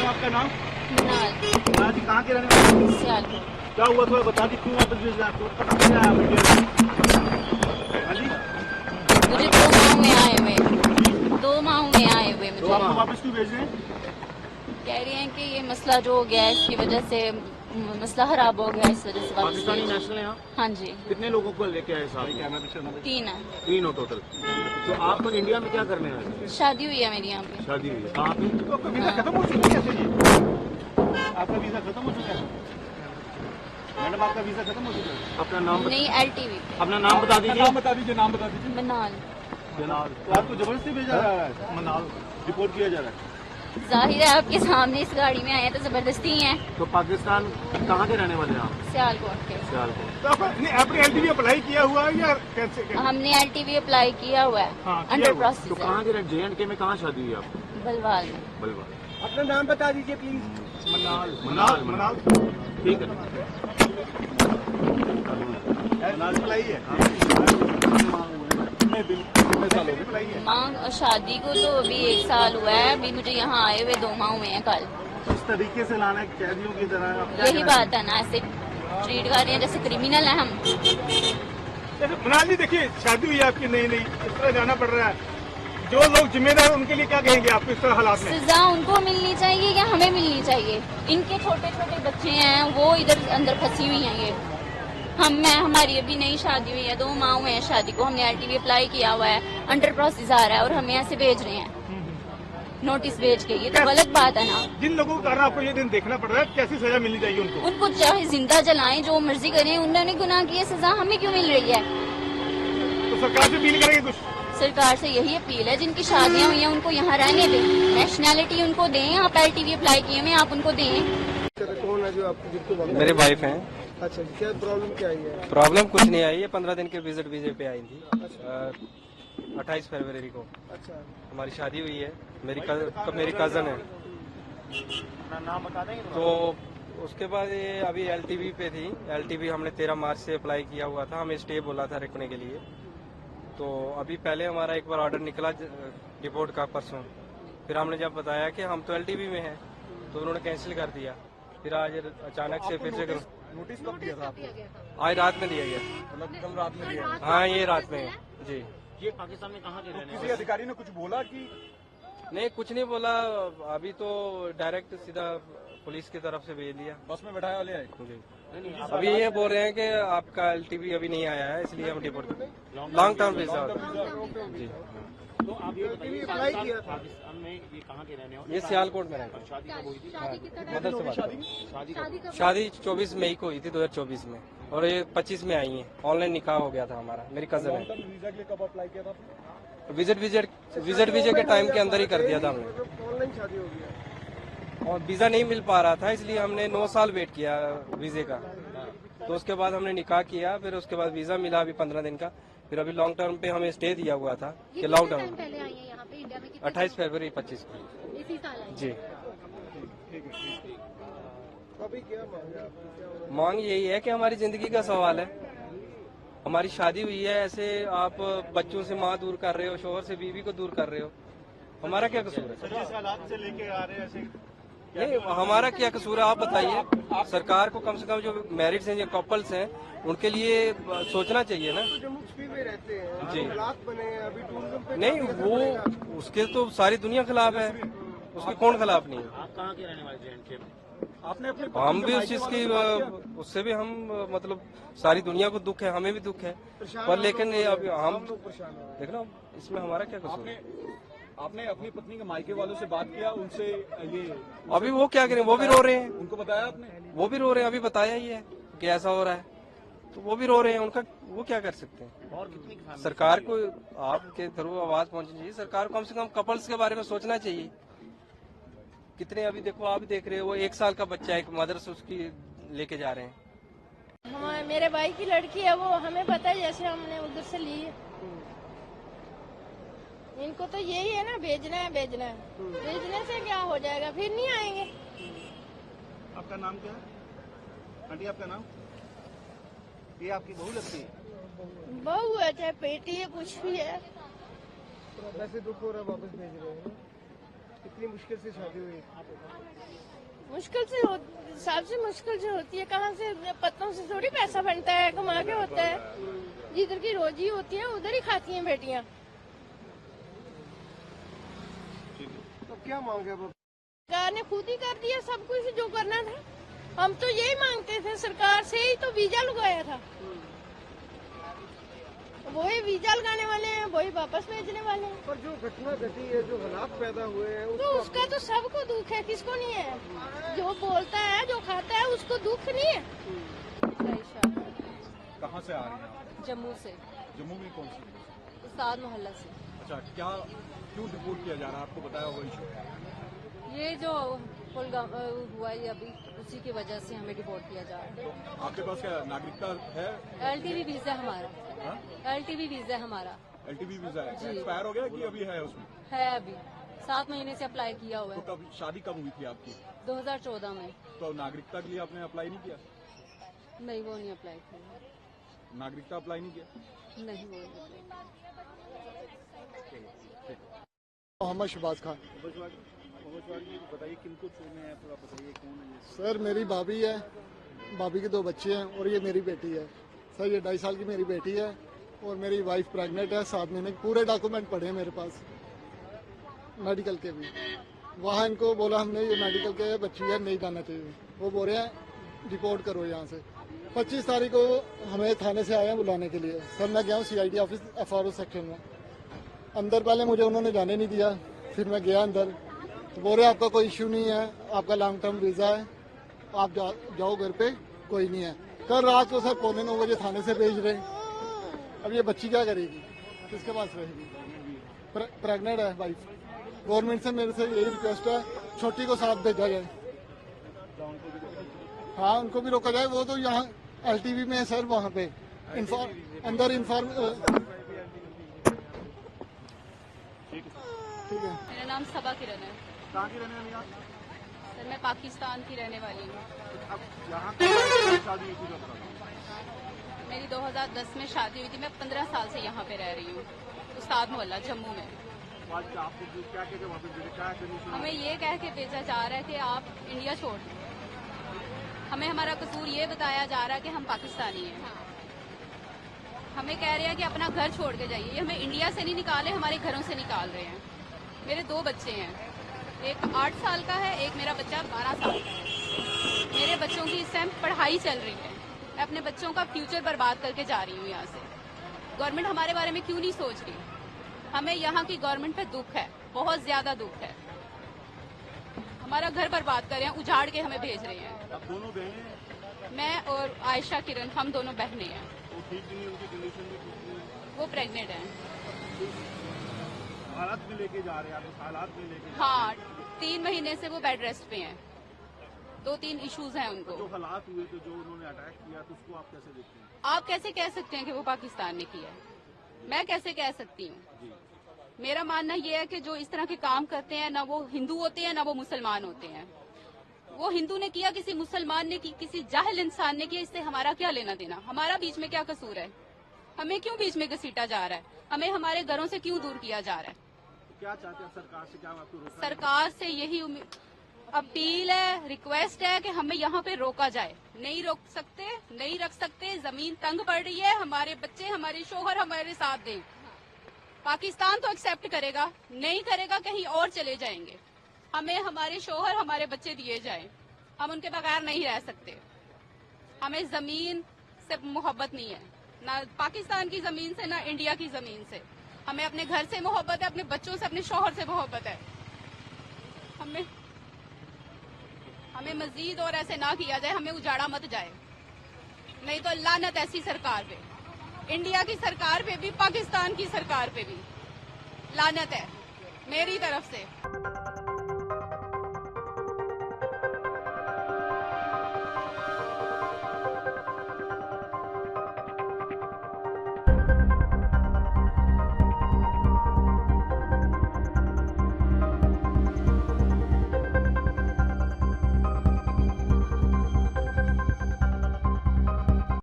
Madam आपका नाम? मनाल। जी कहाँ के रहने वाले? सियालकोट। क्या हुआ थोड़ा बता दी, क्यों वापस भेज रहे हैं आपको? क्या आया मीडिया में? हाँ जी, मुझे 2 माह में आए हुए, 2 माह में आए हुए तो आपको मुझे। वापस क्यों भेज रहे हैं? कह रही हैं कि ये मसला जो हो गया है इसकी वजह से मसला खराब हो गया, इस वजह से वापस पाकिस्तानी भेज। नेशनल है आप? हाँ जी। कितने लोगों को लेके आए साथ? 3 है। 3 हो टोटल। तो आप इंडिया में क्या करने आए थे? शादी हुई है मेरी यहाँ पे। शादी हुई है कहाँ पे? तो आपका वीजा हाँ। खत्म हो चुका है कैसे जी? आपका वीजा खत्म हो चुका है मैडम, आपका वीजा खत्म हो चुका है? अपना नाम नहीं, LTV। अपना नाम बता दीजिए। नाम बता दीजिए, नाम बता दीजिए। मनाल। मनाल। तो आपको जबरदस्ती भेजा जा रहा है? मनाल रिपोर्ट किया जा रहा है? जाहिर है आपके सामने इस गाड़ी में आए तो जबरदस्ती ही है। तो पाकिस्तान कहाँ के रहने वाले हैं आप? सियालकोट के। सियालकोट। तो आपने LTV अप्लाई किया हुआ है या कैसे? हमने LTV अप्लाई किया हुआ है। हाँ, अंडर तो प्रोसेस कहाँ के J&K में कहाँ शादी हुई आपकी? बलवाल में। बलवाल। अपना नाम बता दीजिए प्लीज। मनाल। मनाल मनाल ठीक है। मनाल अप्लाई है? माँ शादी को तो अभी 1 साल हुआ है, अभी मुझे यहाँ आए हुए 2 माह हुए हैं कल। इस तरीके से लाना है कैदियों की तरह? आप क्या यही बात है ना, ऐसे ट्रीट कर रहे हैं जैसे क्रिमिनल है हम। मनाल जी देखिए, शादी हुई है आपकी, नहीं नहीं इस तरह जाना पड़ रहा है। जो लोग जिम्मेदार उनके लिए क्या कहेंगे आपको इस तरह हालात में? सजा उनको मिलनी चाहिए या हमें मिलनी चाहिए? इनके छोटे छोटे बच्चे हैं, वो इधर अंदर फंसी हुई हैं। ये हमारी अभी नई शादी हुई है, 2 माह हुए हैं शादी को। हमने LTV अप्लाई किया हुआ है, अंडर प्रोसेस आ रहा है और हमें ऐसे भेज रहे हैं नोटिस भेज के। ये तो गलत बात है ना। जिन लोगों के कारण आपको ये दिन देखना पड़ रहा है, कैसी सजा मिलनी चाहिए उनको? उनको चाहे जिंदा जलाएं, जो मर्जी करें, उन्होंने गुनाह किया, सजा हमें क्यों मिल रही है? तो सरकार से अपील करेंगे कुछ? सरकार से यही अपील है, जिनकी शादियां हुई हैं उनको यहाँ रहने दें, नेशनैलिटी उनको दें। आप LTV अप्लाई किए हुए आप उनको दें। कौन है जो आपको? मेरे वाइफ हैं। अच्छा, क्या प्रॉब्लम क्या आई है? प्रॉब्लम कुछ नहीं आई है, 15 दिन के विजिट वीजे पे आई थी। 28 फरवरी को अच्छा, हमारी शादी हुई है। मेरी कजन है। अपना नाम बता देंगे? तो उसके बाद ये अभी LTV पे थी। LTV हमने 13 मार्च से अप्लाई किया हुआ था, हमें स्टे बोला था रखने के लिए। तो अभी पहले हमारा एक बार ऑर्डर निकला डिपोर्ट का परसों, फिर हमने जब बताया कि हम तो LTV में हैं तो उन्होंने कैंसिल कर दिया। फिर आज अचानक से फिर से नोटिस कब दिया था आपको? आज रात में दिया गया। मतलब कल रात में दिया? हाँ, ये रात में जी। ये पाकिस्तान में कहाँ के रहने किसी वाले? अधिकारी ने कुछ बोला कि? नहीं, कुछ नहीं बोला। अभी तो डायरेक्ट सीधा पुलिस की तरफ से भेज दिया। बस में बैठाया वाले आए? जी। अभी ये बोल रहे हैं कि आपका LTV अभी नहीं आया है, इसलिए हम डिपोर्ट लॉन्ग टर्म वीजा। जी। तो आप ये बताइए, अप्लाई किया था? पाकिस्तान में ये कहाँ के रहने वाले? ये सियालकोट में रहता है। शादी कब हुई थी? मदद से बात करो। शादी कब? शादी 24 मई को हुई थी 2024 में, और ये 25 में आई है। ऑनलाइन निकाह हो गया था हमारा। मेरी कजन है। वीजा के लिए कब अप्लाई किया था आपने? विजिट वीजे के टाइम के अंदर ही कर दिया था हमने। ऑनलाइन शादी हो गया और वीजा नहीं मिल पा रहा था, इसलिए हमने 9 साल वेट किया वीजे का। तो उसके बाद हमने निकाह किया, फिर उसके बाद वीजा मिला अभी 15 दिन का। फिर अभी लॉन्ग टर्म पे हमें स्टे दिया हुआ था कि लॉन्ग टर्म। पहले आई है यहाँ पे इंडिया में? 28 फरवरी 25 को। इसी साल आई? जी। अभी क्या मांगे आपकी? क्या मांग यही है कि हमारी जिंदगी का सवाल है। हमारी शादी हुई है, ऐसे आप बच्चों से माँ दूर कर रहे हो, शोहर से बीवी को दूर कर रहे हो। हमारा क्या कसूर है? जिस हालात से लेके आ रहे हैं ऐसे? नहीं, हमारा क्या कसूर है आप बताइए। सरकार को कम से कम जो मैरिड्स हैं, जो कपल्स हैं, उनके लिए सोचना चाहिए ना। जम्मू कश्मीर में रहते हैं, जी। हालात बने हैं अभी टूरिज्म पे। नहीं, वो उसके तो सारी दुनिया खिलाफ है, उसके कौन खिलाफ नहीं है? आप कहाँ के रहने वाले? J&K में? आपने अपने हम भी उस चीज की उससे भी हम मतलब सारी दुनिया को दुख है, हमें भी दुख है। पर लेकिन ये अभी हम देख लो, इसमें हमारा क्या कसूर है? आपने अपनी पत्नी के मायके वालों से बात किया, उनसे ये अभी वो क्या करें, वो भी रो रहे हैं। उनको बताया आपने? वो भी रो रहे हैं, अभी बताया ही है कि ऐसा हो रहा है, तो वो भी रो रहे हैं। उनका वो क्या कर सकते हैं? और कितनी family? सरकार को आपके थ्रू आवाज पहुंचनी चाहिए। सरकार को कम से कम कपल्स के बारे में सोचना चाहिए। कितने अभी देखो, आप देख रहे हो, वो 1 साल का बच्चा है, एक मदरसा उसकी लेके जा रहे हैं। हमारे मेरे भाई की लड़की है, वो हमें पता है, जैसे हमने उधर से ली है। इनको तो यही है ना, भेजना है भेजना है। भेजने से क्या हो जाएगा, फिर नहीं आएंगे। आपका नाम क्या है आंटी? आपका नाम? ये आपकी बहू लगती है? बहू है चाहे बेटी है, कुछ भी है। वैसे दुख हो रहा है, वापस भेज रहे हैं। कितनी मुश्किल से शादी हुई? सबसे मुश्किल से होती है। कहाँ से पत्तों से थोड़ी पैसा बनता है, कमा के होता है। जिधर की रोजी होती है उधर ही खाती हैं बेटियां। तो क्या मांग है? सरकार ने खुद ही कर दिया सब कुछ जो करना था। हम तो यही मांगते थे, सरकार से ही तो वीजा लगाया था। वही वीजा लगाने वाले हैं, वही वापस भेजने वाले हैं। पर जो घटना घटी है, जो हालात पैदा हुए हैं, तो उसका तो सबको दुख है, किसको नहीं है? जो बोलता है, जो खाता है, उसको दुख नहीं है। कहाँ से आ रही हैं आप? जम्मू से। जम्मू में कौन सी? उस्ताद मोहल्ला से। अच्छा, क्या क्यों डिपोर्ट किया जा रहा है? आपको बताया होगा इशू। ये जो पुलगाम हुआ है अभी, उसी की वजह से हमें डिपोर्ट किया जा रहा है। आपके पास क्या नागरिकता है? LTV वीजा हमारा। हाँ? LTV वीजा हमारा। LTV वीजा है? जी। एक्सपायर हो गया कि अभी है उसमें? है अभी 7 महीने से अप्लाई किया हुआ तो है। कब शादी कब हुई थी आपकी? 2014 में। तो नागरिकता के लिए आपने अप्लाई नहीं किया? नहीं, वो नहीं अप्लाई किया। नागरिकता अप्लाई नहीं किया? नहीं, वो नहीं अप्लाई किया। मोहम्मद शहबाज खान। बताइए किनको चुने हैं, थोड़ा बताइए कौन है ये? सर मेरी भाभी है, भाभी के 2 बच्चे हैं और ये मेरी बेटी है। सर ये 2.5 साल की मेरी बेटी है और मेरी वाइफ प्रेग्नेंट है। 7 महीने के पूरे डॉक्यूमेंट पड़े हैं मेरे पास, मेडिकल के भी। वहाँ इनको बोला हमने ये मेडिकल के बच्ची है, नहीं जाना चाहिए। वो बोल रहे हैं रिपोर्ट करो यहाँ से। 25 तारीख को हमें थाने से आए हैं बुलाने के लिए। सर मैं गया हूँ CID ऑफिस FRO सेक्शन में। अंदर पहले मुझे उन्होंने जाने नहीं दिया, फिर मैं गया अंदर तो बोल रहे आपका कोई इश्यू नहीं है, आपका लॉन्ग टर्म वीज़ा है, आप जाओ घर पे, कोई नहीं है। कल रात को सर 8:45 बजे थाने से भेज रहे। अब ये बच्ची क्या करेगी, किसके पास रहेगी? प्रेग्नेंट है वाइफ। गवर्नमेंट से मेरे से यही रिक्वेस्ट है, छोटी को साथ भेजा जाए। हाँ उनको भी रोका जाए। वो तो यहाँ LTV में है सर, वहाँ पे अंदर इन्फॉर्म। ठीक है। मेरा नाम सबा किरण है। कहाँ की रहने वाली आप? सर मैं पाकिस्तान की रहने वाली हूँ। अब यहाँ कब शादी हुई थी जब तक? मेरी 2010 में शादी हुई थी। मैं 15 साल से यहाँ पे रह रही हूँ, उस्ताद मोहल्ला जम्मू में। आज का आपको क्या कह के वापस भेजे? क्या कंडीशन? हमें ये कह के भेजा जा रहा है कि आप इंडिया छोड़ दें। हमें हमारा कसूर ये बताया जा रहा है कि हम पाकिस्तानी हैं। हमें कह रहे हैं कि अपना घर छोड़ के जाइए। ये हमें इंडिया से नहीं निकाले, हमारे घरों से निकाल रहे हैं। मेरे 2 बच्चे हैं, एक 8 साल का है, एक मेरा बच्चा 12 साल का है। मेरे बच्चों की इस टाइम पढ़ाई चल रही है। मैं अपने बच्चों का फ्यूचर बर्बाद करके जा रही हूँ यहाँ से। गवर्नमेंट हमारे बारे में क्यों नहीं सोच रही? हमें यहाँ की गवर्नमेंट पे दुख है, बहुत ज्यादा दुख है। हमारा घर बर्बाद कर रहे हैं, उजाड़ के हमें भेज रहे हैं। आप दोनों बहनें? मैं और आयशा किरण, हम दोनों बहनें हैं। वो ठीक नहीं, उनकी कंडीशन भी ठीक नहीं है। वो प्रेग्नेंट हैं। हालात में लेके जा रहे हैं आप? हालात में लेके? हाँ, 3 महीने से वो बेड रेस्ट पे हैं। 2-3 इश्यूज हैं उनको। जो हालात हुए थे, जो उन्होंने अटैक किया, तो उसको आप कैसे देखते हैं? आप कैसे कह सकते हैं कि वो पाकिस्तान ने किया है? मैं कैसे कह सकती हूँ? मेरा मानना ये है कि जो इस तरह के काम करते हैं, ना वो हिंदू होते हैं ना वो मुसलमान होते हैं। वो हिंदू ने किया, किसी मुसलमान ने की, किसी जाहिल इंसान ने किया, इससे हमारा क्या लेना देना? हमारा बीच में क्या कसूर है? हमें क्यों बीच में घसीटा जा रहा है? हमें हमारे घरों से क्यों दूर किया जा रहा है? तो क्या चाहते हैं सरकार से? क्या आपको रोका? सरकार से यही अपील है, रिक्वेस्ट है कि हमें यहाँ पे रोका जाए। नहीं रोक सकते, नहीं रख सकते। जमीन तंग पड़ रही है, हमारे बच्चे, हमारे शोहर हमारे साथ दें। पाकिस्तान तो एक्सेप्ट करेगा, नहीं करेगा कहीं और चले जाएंगे। हमें हमारे शोहर, हमारे बच्चे दिए जाएं। हम उनके बगैर नहीं रह सकते। हमें जमीन से मोहब्बत नहीं है, ना पाकिस्तान की जमीन से, ना इंडिया की जमीन से। हमें अपने घर से मोहब्बत है, अपने बच्चों से, अपने शोहर से मोहब्बत है। हमें मजीद और ऐसे ना किया जाए, हमें उजाड़ा मत जाए, नहीं तो लानत ऐसी सरकार पे, इंडिया की सरकार पे भी, पाकिस्तान की सरकार पे भी लानत है मेरी तरफ से।